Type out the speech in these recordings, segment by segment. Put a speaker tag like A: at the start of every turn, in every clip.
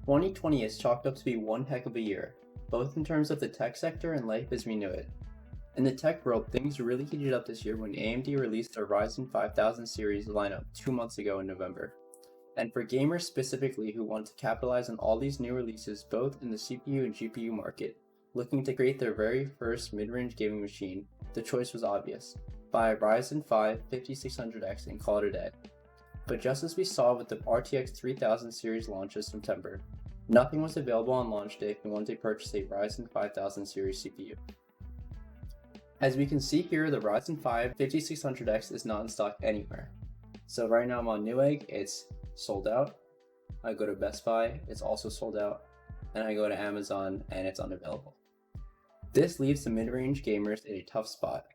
A: 2020 is chalked up to be one heck of a year, both in terms of the tech sector and life as we knew it. In the tech world, things really heated up this year when AMD released their Ryzen 5000 series lineup 2 months ago in November. And for gamers specifically who want to capitalize on all these new releases both in the CPU and GPU market, looking to create their very first mid-range gaming machine, the choice was obvious. Buy a Ryzen 5 5600X and call it a day. But just as we saw with the RTX 3000 series launch in September, nothing was available on launch day if you wanted to purchase a Ryzen 5000 series CPU. As we can see here, the Ryzen 5 5600X is not in stock anywhere. So right now I'm on Newegg, it's sold out. I go to Best Buy, it's also sold out. And I go to Amazon and it's unavailable. This leaves the mid-range gamers in a tough spot.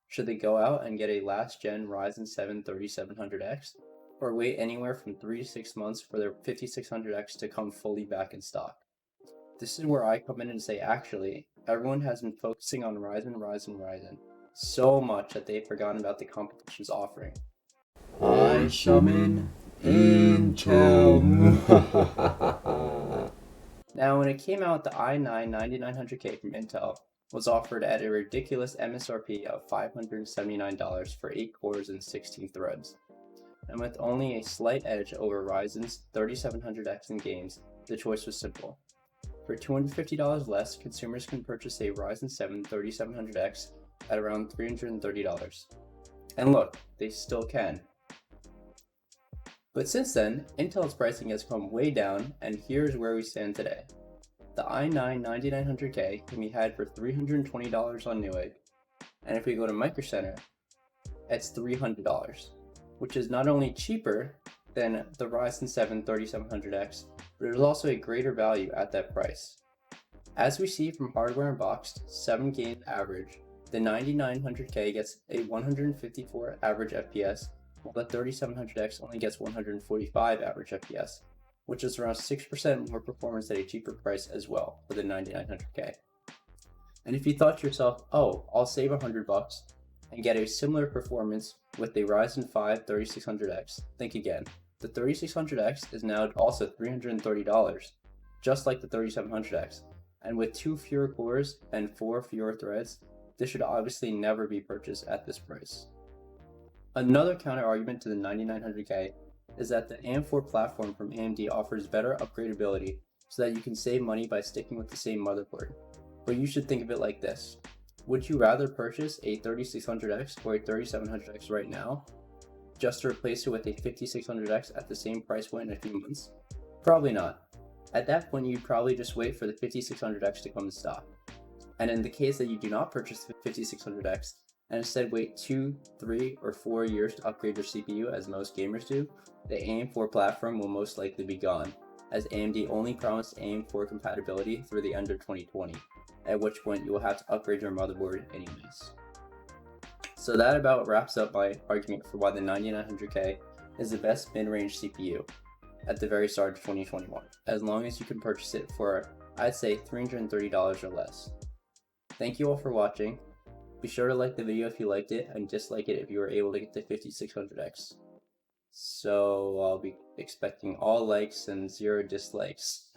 A: Should they go out and get a last-gen Ryzen 7 3700X? Or wait anywhere from 3 to 6 months for their 5600X to come fully back in stock? This is where I come in and say actually, everyone has been focusing on Ryzen so much that they've forgotten about the competition's offering.
B: I summon Intel.
A: Now when it came out, the i9 9900K from Intel was offered at a ridiculous MSRP of $579 for 8 cores and 16 threads. And with only a slight edge over Ryzen's 3700X in games, the choice was simple. For $250 less, consumers can purchase a Ryzen 7 3700X at around $330. And look, they still can. But since then, Intel's pricing has come way down, and here's where we stand today. The i9 9900K can be had for $320 on Newegg, and if we go to Micro Center, it's $300. Which is not only cheaper than the Ryzen 7 3700X, but it is also a greater value at that price. As we see from Hardware Unboxed 7 games average, the 9900K gets a 154 average FPS, while the 3700X only gets 145 average FPS, which is around 6% more performance at a cheaper price as well for the 9900K. And if you thought to yourself, oh, I'll save $100 and get a similar performance with the Ryzen 5 3600X, think again. The 3600X is now also $330, just like the 3700X, and with 2 fewer cores and 4 fewer threads, this should obviously never be purchased at this price. Another counter argument to the 9900K is that the AM4 platform from AMD offers better upgradability so that you can save money by sticking with the same motherboard. But you should think of it like this. Would you rather purchase a 3600X or a 3700X right now, just to replace it with a 5600X at the same price point in a few months? Probably not. At that point, you'd probably just wait for the 5600X to come in stock. And in the case that you do not purchase the 5600X, and instead wait 2, 3, or 4 years to upgrade your CPU as most gamers do, the AM4 platform will most likely be gone, as AMD only promised AM4 compatibility through the end of 2020. At which point you will have to upgrade your motherboard anyways. So that about wraps up my argument for why the 9900K is the best mid-range CPU at the very start of 2021, as long as you can purchase it for, I'd say, $330 or less. Thank you all for watching. Be sure to like the video if you liked it, and dislike it if you were able to get the 5600X. So I'll be expecting all likes and 0 dislikes.